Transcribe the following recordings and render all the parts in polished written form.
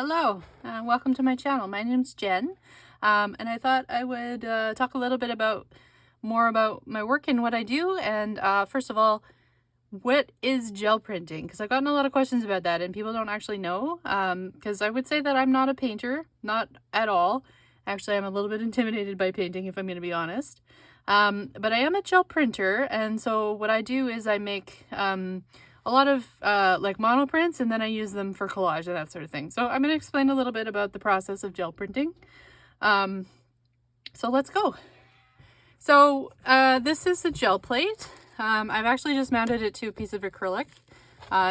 Hello, welcome to my channel. My name's Jen, and I thought I would talk a little bit more about my work and what I do. And first of all, what is gel printing? Because I've gotten a lot of questions about that, and people don't actually know. Because I would say that I'm not a painter, not at all. Actually, I'm a little bit intimidated by painting, if I'm going to be honest. But I am a gel printer, and so what I do is I make a lot of like monoprints, and then I use them for collage and that sort of thing. So I'm going to explain a little bit about the process of gel printing. So let's go. So this is the gel plate. I've actually just mounted it to a piece of acrylic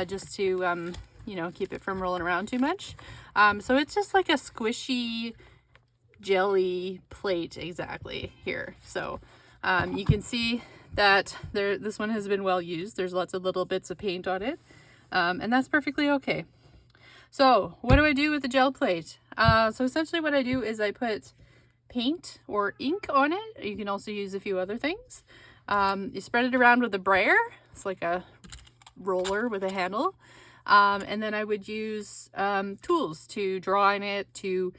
just to, you know, keep it from rolling around too much. So it's just like a squishy jelly plate exactly here. So you can see that this one has been well used. There's lots of little bits of paint on it, and that's perfectly okay. So what do I do with the gel plate? So essentially what I do is I put paint or ink on it. You can also use a few other things. You spread it around with a brayer. It's like a roller with a handle. And then I would use tools to draw on it, to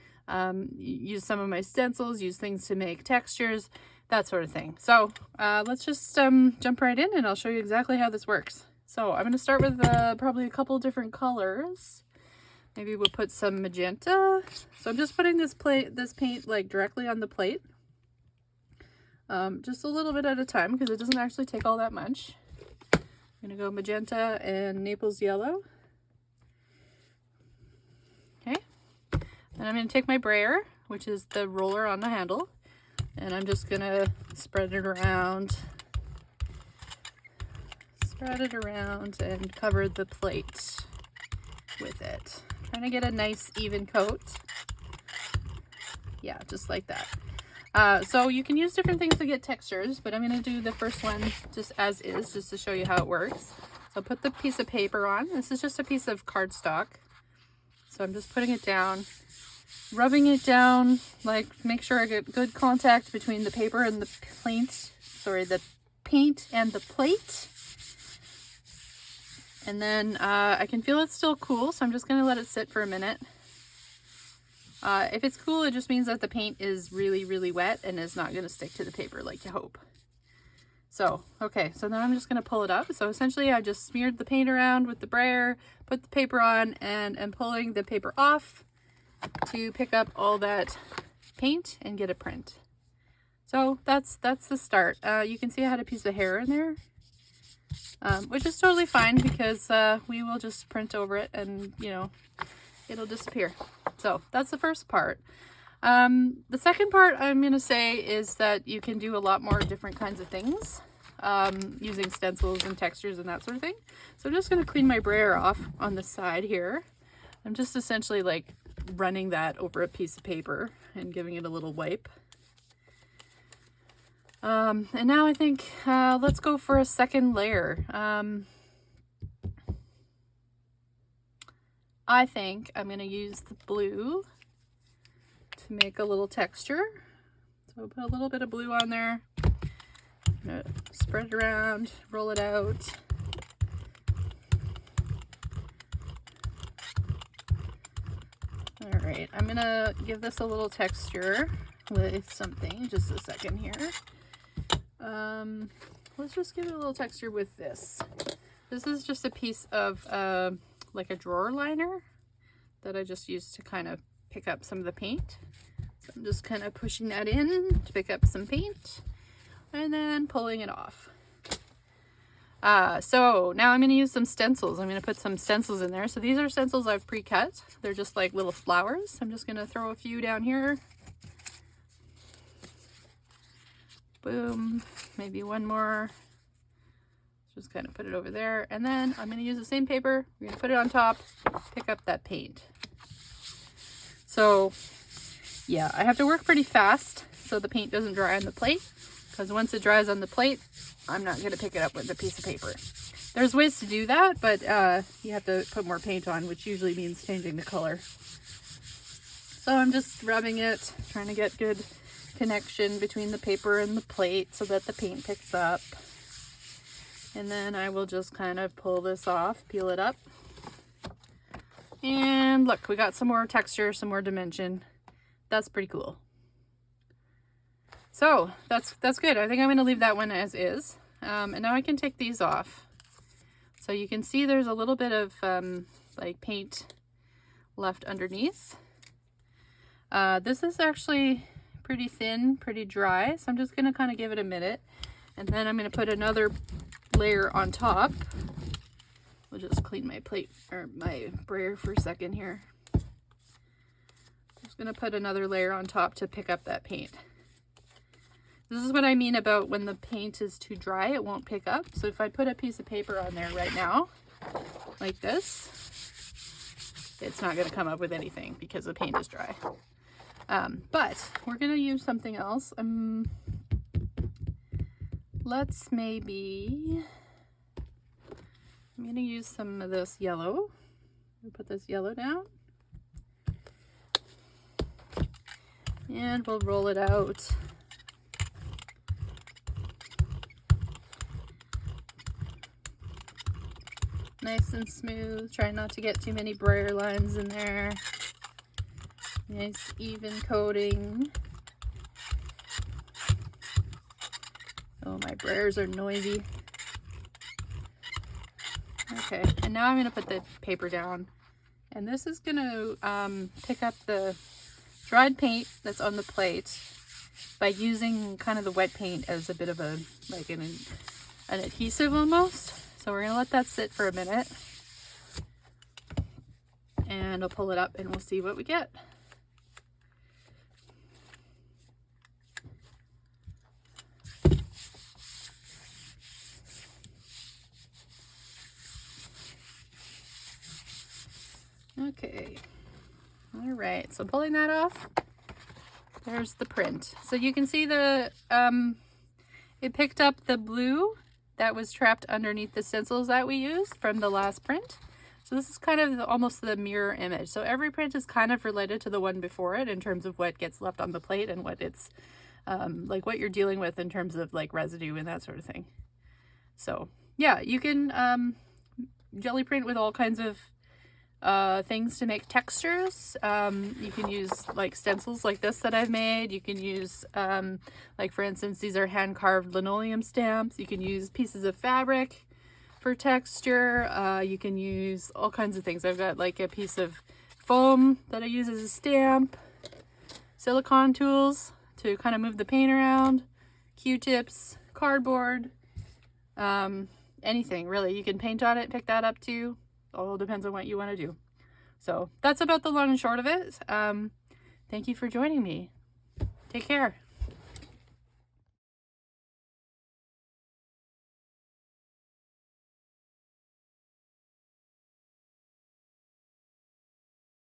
use some of my stencils, use things to make textures, that sort of thing. So let's just jump right in and I'll show you exactly how this works. So I'm going to start with probably a couple different colors. Maybe we'll put some magenta. So I'm just putting this paint like directly on the plate. Just a little bit at a time because it doesn't actually take all that much. I'm going to go magenta and Naples yellow. Okay. Then I'm going to take my brayer, which is the roller on the handle, and I'm just going to spread it around and cover the plate with it. Trying to get a nice even coat. Yeah, just like that. So you can use different things to get textures, but I'm going to do the first one just as is, just to show you how it works. So put the piece of paper on. This is just a piece of cardstock. So I'm just putting it down, rubbing it down, like make sure I get good contact between the paper and the paint, the paint and the plate. And then I can feel it's still cool, so I'm just going to let it sit for a minute. If it's cool, it just means that the paint is really, really wet and is not going to stick to the paper like you hope. So, okay, so then I'm just going to pull it up. So essentially I just smeared the paint around with the brayer, put the paper on, and I'm pulling the paper off to pick up all that paint and get a print. So that's the start. You can see I had a piece of hair in there, which is totally fine because we will just print over it and, you know, it'll disappear. So that's the first part. The second part I'm going to say is that you can do a lot more different kinds of things using stencils and textures and that sort of thing. So I'm just going to clean my brayer off on the side here. I'm just essentially like running that over a piece of paper and giving it a little wipe. And now I think let's go for a second layer. I think I'm going to use the blue to make a little texture. So I'll put a little bit of blue on there. I'm going to spread it around, roll it out. All right, I'm going to give this a little texture with something. Just a second here. Let's just give it a little texture with this. This is just a piece of like a drawer liner that I just used to kind of pick up some of the paint. So I'm just kind of pushing that in to pick up some paint and then pulling it off. So now I'm going to use some stencils. I'm going to put some stencils in there. So these are stencils I've pre-cut. They're just like little flowers. I'm just going to throw a few down here. Boom. Maybe one more. Just kind of put it over there, and then I'm going to use the same paper. We're going to put it on top, pick up that paint. So yeah, I have to work pretty fast so the paint doesn't dry on the plate, because once it dries on the plate, I'm not going to pick it up with a piece of paper. There's ways to do that, but you have to put more paint on, which usually means changing the color. So I'm just rubbing it, trying to get good connection between the paper and the plate so that the paint picks up. And then I will just kind of pull this off, peel it up, And look, we got some more texture, some more dimension. That's pretty cool. So that's good. I think I'm going to leave that one as is. And now I can take these off. So you can see there's a little bit of like paint left underneath. This is actually pretty thin, pretty dry. So I'm just going to kind of give it a minute. And then I'm going to put another layer on top. We'll just clean my plate or my brayer for a second here. Just going to put another layer on top to pick up that paint. This is what I mean about when the paint is too dry, it won't pick up. So if I put a piece of paper on there right now, like this, it's not going to come up with anything because the paint is dry. But we're going to use something else. Let's maybe, I'm going to use some of this yellow. We'll put this yellow down. And we'll roll it out. Nice and smooth. Try not to get too many brayer lines in there. Nice even coating. Oh, my brayers are noisy. Okay, and now I'm going to put the paper down. And this is going to pick up the dried paint that's on the plate by using kind of the wet paint as a bit of a, like an adhesive almost. So we're going to let that sit for a minute. And I'll pull it up and we'll see what we get. Okay, all right, so pulling that off, there's the print. So you can see the, it picked up the blue that was trapped underneath the stencils that we used from the last print. So this is kind of almost the mirror image. So every print is kind of related to the one before it in terms of what gets left on the plate and what it's, like what you're dealing with in terms of like residue and that sort of thing. So yeah, you can jelly print with all kinds of things to make textures. You can use like stencils like this that I've made. You can use like for instance, these are hand carved linoleum stamps. You can use pieces of fabric for texture. You can use all kinds of things. I've got like a piece of foam that I use as a stamp, silicone tools to kind of move the paint around, Q-tips, cardboard, anything really. You can paint on it, pick that up too. All depends on what you want to do. So that's about the long and short of it. Thank you for joining me. Take care.